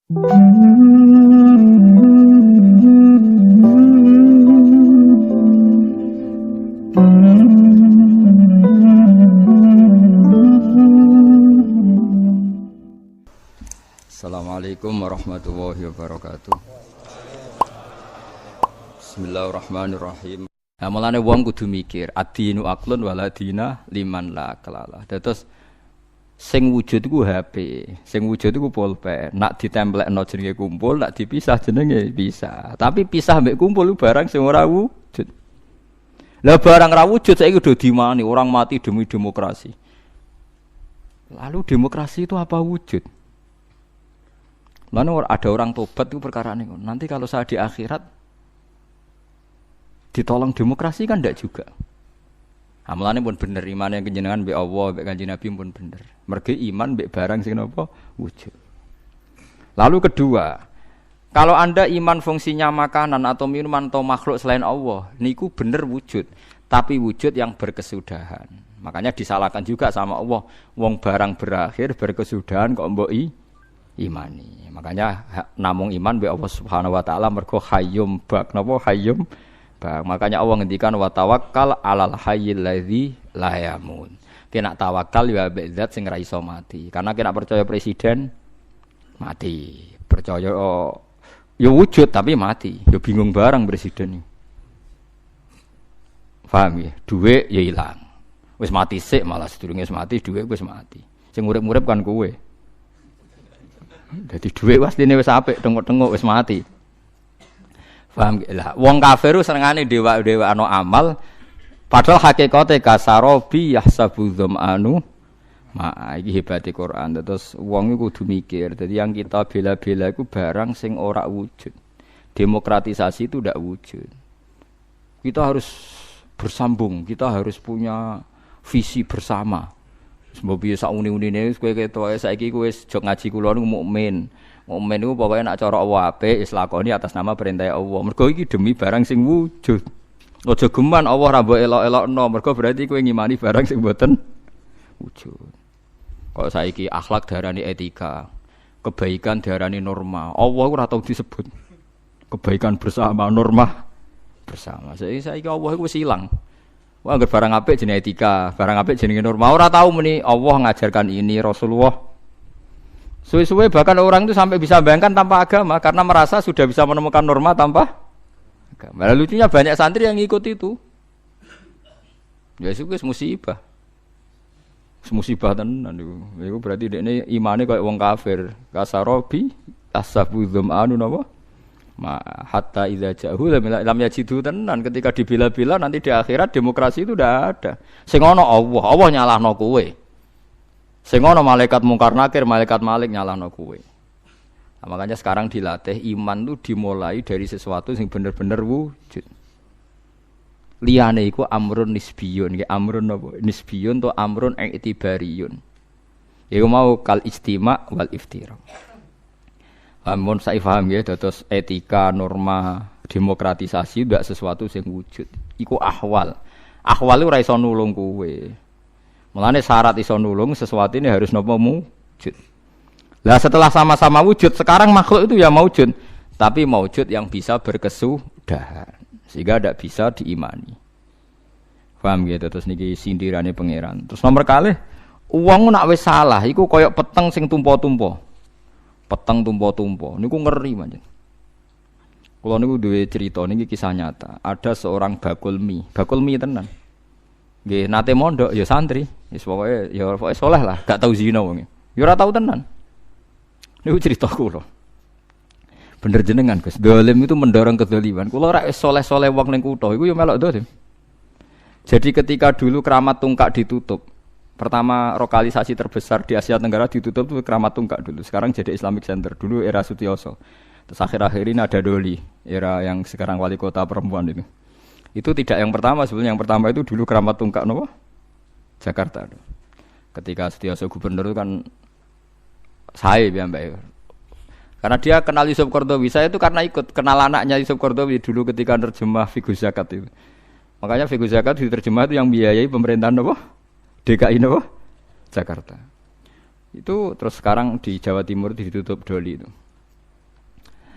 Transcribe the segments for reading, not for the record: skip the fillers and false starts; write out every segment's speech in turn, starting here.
Assalamualaikum warahmatullahi wabarakatuh. Bismillahirrahmanirrahim. Nah, mulane wong kudu mikir, adinu aklun wala dina liman la kalalah. Terus sing wujud iku HP, sing wujud iku pulpen. Nak ditemplekno jenenge kumpul, nak dipisah jenenge bisa. Tapi pisah mbek kumpul barang sing ora wujud. Lah barang ra wujud saiki kudu dimani, orang mati demi demokrasi. Lalu demokrasi itu apa wujud? Mana ada orang tobat itu perkara ini. Nanti kalau saya di akhirat ditolong demokrasi kan tidak juga. Amalannya pun bener, iman yang kenjenengan be Allah, be Kanjeng Nabi pun bener. Mergi iman be barang sing napa wujud. Lalu kedua, kalau Anda iman fungsinya makanan atau minuman atau makhluk selain Allah, niku bener wujud, tapi wujud yang berkesudahan. Makanya disalahkan juga sama Allah. Wong barang berakhir berkesudahan kok mbok imani. Makanya namung iman be Allah Subhanahu wa taala mergo hayyum bak napa hayyum. Makanya Allah ngendikan wa tawakkal 'alal hayyil ladzi la yamut. Kena tawakal ya mbek zat sing ra iso mati. Karena kena percaya presiden mati. Percaya ya wujud tapi mati. Ya bingung barang presiden iki. Paham ya? Duit ya ilang. Wis mati sik malah sedurunge wis mati duit wis mati. Sing urip-urip kan kowe. Dadi duit wasline wis apik, tengok-tengok wis mati. Paham lah. Wong kafir senengane dewa-dewa ana amal padahal hakikate kasarobi yahsabu dzamanu ma iki hebate Quran. Terus wong iku kudu mikir. Dadi yang kita bela-bela iku barang sing ora wujud. Demokratisasi itu ndak wujud. Kita harus bersambung, kita harus punya visi bersama. Sebab biasa uni-unine kowe ketoke saiki kowe jog ngaji kula niku mukmin. Mukmin niku pokoke nek cara Allah apik wis lakoni atas nama perintah Allah. Mergo iki demi barang sing wujud. Aja geman Allah ra mbok elok-elokno, mergo berarti kowe ngimani barang sing mboten wujud. Kok saiki akhlak diarani etika, kebaikan diarani norma. Allah ora tau disebut. Kebaikan bersama, norma bersama. Saiki Allah iku wis ilang. Wah, anggere barang apik jenenge etika, barang apik jenenge norma. Ora tau muni Allah ngajarkan ini, Rasulullah. Suwe-suwe bahkan orang itu sampai bisa bayangkan tanpa agama karena merasa sudah bisa menemukan norma tanpa agama. Lalu lucunya banyak santri yang ikut itu. Ya itu musibah. Musibah tenan niku. Iku berarti dekne imane koyo wong kafir. Kasarobi asabu dzamanu napa? Ma hatta idza ja'u lam yajidu tenan ketika dibela-bela nanti di akhirat demokrasi itu udah ada. Sing ana Allah nyalahno kowe. Sing ana malaikat mungkar nakir, malaikat malik nyalahno kowe. Nah, makanya sekarang dilatih iman itu dimulai dari sesuatu sing bener-bener wujud. Liyane iku amrun nisbiyun, nggih amrun napa? Nisbiyun to amrun i'tibariyun. Iku mau kal istima' wal iftira. Amun saya paham ya, terus etika, norma, demokratisasi tidak sesuatu yang wujud. Iku ahwal. Ahwal itu ora iso nulung kowe. Mulane syarat iso nulung sesuatu ini harus napa wujud. Lah setelah sama-sama wujud, sekarang makhluk itu ya wujud, tapi wujud yang bisa berkesudahan sehingga tidak bisa diimani. Paham gitu terus niki sindirane pangeran. Terus nomor kalih, uang nak wis salah iku koyok peteng sing tumpo-tumpo. Peteng tumpo-tumpo niku ngeri manjen. Kula niku duwe cerita niki kisah nyata. Ada seorang bakul mie tenan. Nggih nate mondok ya santri, wis pokoke saleh lah, gak tau zina wong. Ya ora tau tenan. Niku cerita kula. Bener jenengan Gus, dolim itu mendorong kedzaliman. Kula ora saleh-saleh wong ning kutha iku ya melok dolim. Jadi ketika dulu Keramat Tungkak ditutup, pertama lokalisasi terbesar di Asia Tenggara ditutup itu Keramat Tungkak dulu. Sekarang jadi Islamic Center. Dulu era Sutioso. Terus akhir-akhir ini ada Doli, era yang sekarang wali kota perempuan itu. Itu tidak yang pertama sebenarnya. Yang pertama itu dulu Keramat Tungkak nopo? Jakarta. Ketika Sutioso gubernur itu kan saya Mbak. Karena dia kenal Yusuf Qaradawi. Saya itu karena ikut kenal anaknya Yusuf Qaradawi dulu ketika nerjemah Fiqh Zakat itu. Makanya Fiqh Zakat diterjemah itu yang biayai pemerintahan apa? DKI apa? Jakarta. Itu terus sekarang di Jawa Timur ditutup Doli itu.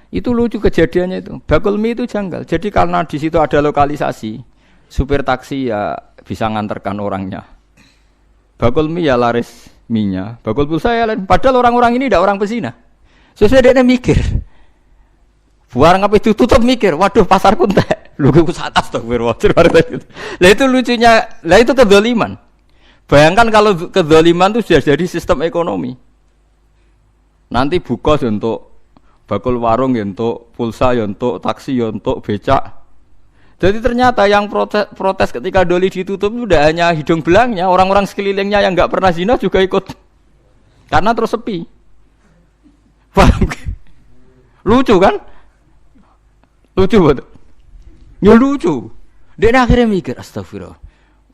Itu lucu kejadiannya itu. Bakul mie itu janggal. Jadi karena di situ ada lokalisasi, supir taksi ya bisa nganterkan orangnya. Bakul mie ya laris mie-nya. Bakul pulsa ya lain. Padahal orang-orang ini tidak orang pesina. Sesuai dia mikir. Buarang apa itu tutup mikir. Waduh pasar pun tak. Lu ke atas tuh berwajib. Lah itu lucunya. Lah itu kedzaliman. Bayangkan kalau kedzaliman itu sudah jadi sistem ekonomi. Nanti buka untuk bakul warung ya untuk pulsa ya untuk taksi ya untuk becak. Jadi ternyata yang protes ketika doli ditutup itu tidak hanya hidung belangnya, orang-orang sekelilingnya yang nggak pernah zina juga ikut. Karena terus sepi. Paham? Lucu kan? Lucu betul. Ya lucu. Dia akhirnya mikir, astagfirullah.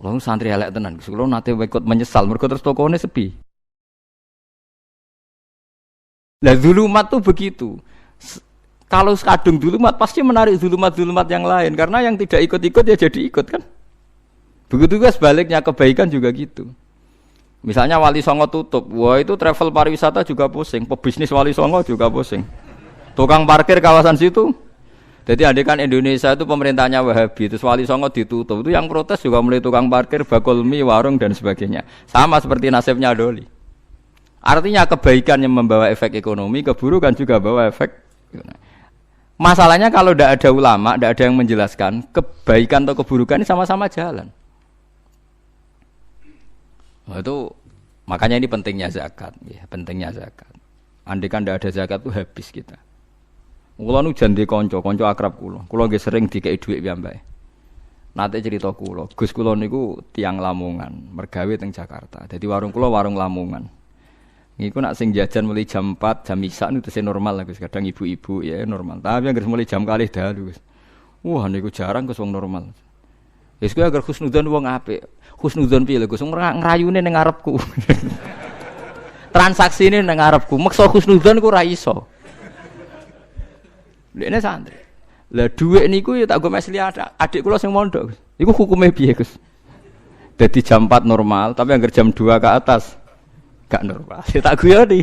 Lalu santri elek tenan, kalau nanti ikut menyesal, mereka terus tokonya sepi. Nah zulumat tuh begitu. Kalau kadung zulumat pasti menarik zulumat-zulumat yang lain. Karena yang tidak ikut-ikut ya jadi ikut kan. Begitu juga sebaliknya kebaikan juga gitu. Misalnya Wali Songo tutup. Wah itu travel pariwisata juga pusing. Pebisnis Wali Songo juga pusing. Tukang parkir kawasan situ. Jadi andikan Indonesia itu pemerintahnya Wahabi. Terus Wali Songo ditutup. Itu yang protes juga mulai tukang parkir, bakul mie, warung dan sebagainya. Sama seperti nasibnya Doli. Artinya kebaikan yang membawa efek ekonomi, keburukan juga bawa efek. Masalahnya kalau tidak ada ulama, tidak ada yang menjelaskan kebaikan atau keburukan ini sama-sama jalan. Nah, itu makanya ini pentingnya zakat, ya, pentingnya zakat. Andai kan tidak ada zakat itu habis kita. Kulo nu jandi konco akrab kulo nggih sering dikei dhuwit piyambake. Nate cerita kulo, Gus kulo niku tiyang Lamongan, mergawe teng Jakarta. Jadi warung kulo warung Lamongan. Niku nak sing jajan mulai jam 4, jam isak niku tesih normal lah Gus. Kadang ibu-ibu ya normal. Tapi yang mulai jam kalih dalu Gus. Wah niku jarang Gus wong normal. Wis kuwi agar husnudzon wong apik. Husnudzon piye lho Gus? Ngrayune ning ngarepku. Transaksine ning ngarepku. Meksa husnudzon ku ora iso. Dekne santri. Lah dhuwit niku ya tak go mesli adik kula sing mondok. Iku hukume piye Gus? Dadi jam 4 normal, tapi anggar jam 2 ke atas gak normal. Ya tak guyoni.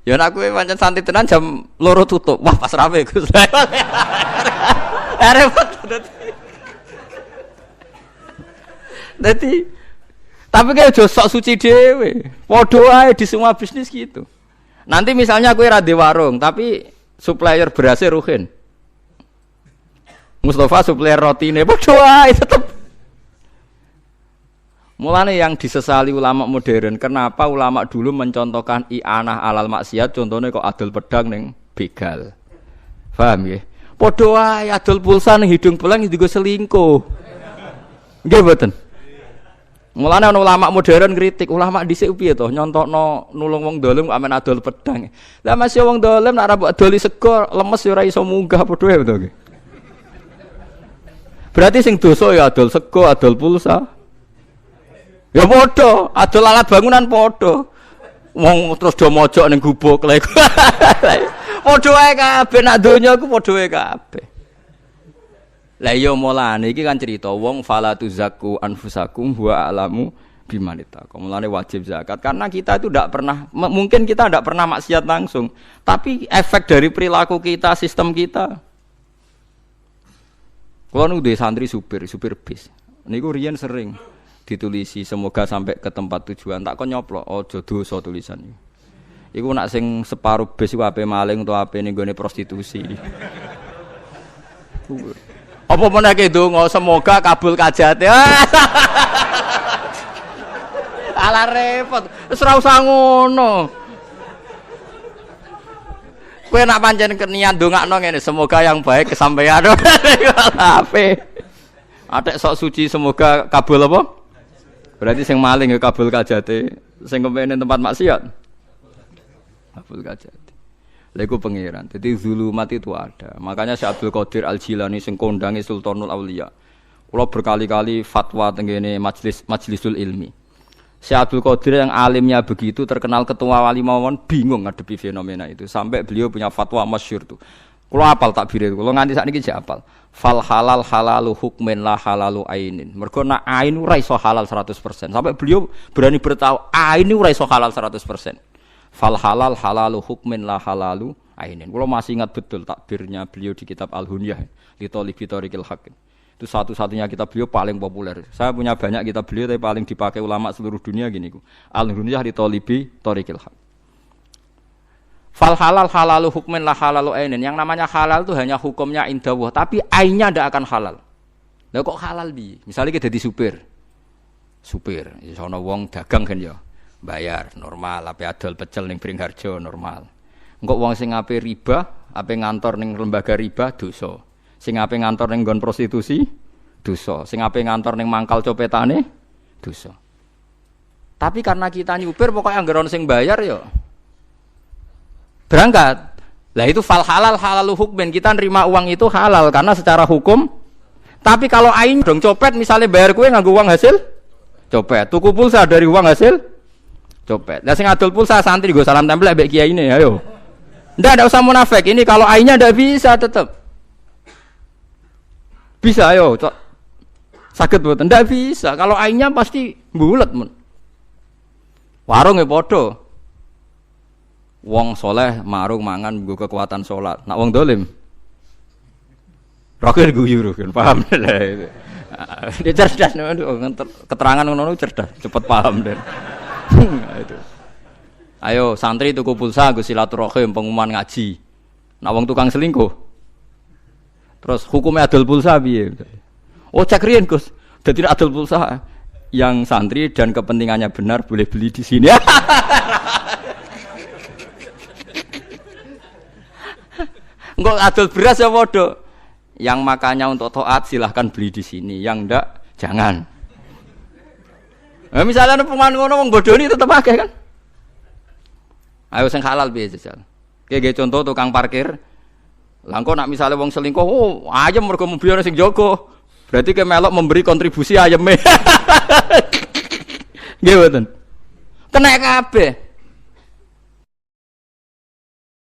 Ya nek kowe pancen santri tenan jam 2 tutup. Wah, pas rame Gus. Repot. Dadi tapi kayak aja sok suci dhewe. Padha ae di semua bisnis gitu. Nanti misalnya kowe ra di warung, tapi supplier berasnya Ruhin. Mustafa supplier rotine padha ae tetep. Mulane yang disesali ulama modern, kenapa ulama dulu mencontohkan i'anah alal maksiat, contohnya kok adol pedang ning begal. Paham nggih? Padha wae adol pulsa ning hidung belang dienggo selingkuh. Nggih mboten? Mulane ana ulama modern kritik, ulama dhisik piye to nyontokno nulung wong dolim kok amen adol pedang. Lah masih wong dolim nek ora mbok adoli sego, lemes ya ora iso munggah padha wae to nggih. Berarti sing dosa ya adol sego, adol pulsa. Ya padha, adol alat bangunan padha. Wong terus do mojok ning gubuk lek. Padha wae kabeh nak donya ku padha wae kabeh. Lah iya mulane iki kan cerita wong fala tuzakku anfusakum wa alamu bimanita. Mulane wajib zakat karena kita itu tidak pernah mungkin kita tidak pernah maksiat langsung, tapi efek dari perilaku kita, sistem kita. Kulo nu duwe santri supir bis. Niku riyen sering ditulisi semoga sampai ke tempat tujuan tak kon nyoplok aja dosa tulisan iki. Iku nak sing separuh bis iku ape maling utawa ape ning gone prostitusi. Apa menake donga semoga kabul kajate. Ala repot. Wis ora usah ngono. Kowe nak pancen niat ndongakno ngene semoga yang baik kesampaian. Ape. Atek sok suci semoga kabul apa? Berarti sing maling ya kabul kajate, sing kepengin tempat maksiat kabul kajate. Lha iku pangeran. Dadi zulumat itu ada. Makanya Syekh Abdul Qadir Al-Jilani sing kondange Sultanul Auliya. Kula berkali-kali fatwa tengene majlisul ilmi. Syekh Abdul Qadir yang alimnya begitu terkenal ketua wali mawon bingung ngadepi fenomena itu. Sampai beliau punya fatwa masyhur tuh. Kula apal takbir itu. Kula nganti sakniki jek apal. Fal halal halalu hukmin la halalu ainin. Mergo nak ain ora iso halal 100%. Sampai beliau berani bertahu ain ora iso halal 100%. Fal halal halalu hukmin la halalu ainin. Kalau masih ingat betul takbirnya beliau di kitab Al-Hunyah li Thalibi Thariqil Haqq. Itu satu-satunya kitab beliau paling populer. Saya punya banyak kitab beliau tapi paling dipakai ulama seluruh dunia gini ku. Al-Hunyah li Thalibi Thariqil Haqq. Fal halal halalu hukmin la halalu ainin. Yang namanya halal itu hanya hukumnya indallah, tapi ainnya ndak akan halal. Lah kok halal bi? Misalnya kita jadi supir, sono wong dagang kan ya, bayar normal, ape adol pecel ning Bringharjo normal. Engko wong sing ape riba, ape ngantor ning lembaga riba dosa. Sing ape ngantor ning nggon prostitusi dosa. Sing ape ngantor ning mangkal copetane dosa. Tapi karena kita nyupir pokoknya anggaran sing bayar ya berangkat. Lah itu fal halal halalu hukmin, kita nerima uang itu halal karena secara hukum. Tapi kalau ain dong copet misalnya bayar kue nganggo uang hasil copet, tuku pulsa dari uang hasil copet. Lah sing adol pulsa santri go salam tempel mbek kiai ini, ayo. Ndak usah munafik. Ini kalau ainnya ndak bisa tetap. Bisa ayo, sakit mboten? Ndak bisa. Kalau ainnya pasti bulet mun. Warung e padha. Wong soleh marung mangan nggo kekuatan salat. Nak wong dolim roken guyu kan paham lah itu. Dia cerdas, keterangan ngono cerdas, cepet paham dan itu. Ayo santri tuku pulsa, gus silaturahim, pengumuman ngaji. Nak wong tukang selingkuh, terus hukumnya adol pulsa piye? Oh cek riyen Gus, jadi adol pulsa yang santri dan kepentingannya benar boleh beli di sini. Enggak adol beras ya bodoh. Yang makanya untuk taat silahkan beli di sini, yang ndak jangan. Misalnya pengumuman ngono wong bodoh ini tetap pakai kan? Ayo sing halal piye jajal. Kayak contoh tukang parkir. Lah engko nak misalnya wong selingkuh, oh ayam mergo mobil sing jogo. Berarti ke melok memberi kontribusi ayame. Nggih mboten. Kena kabeh.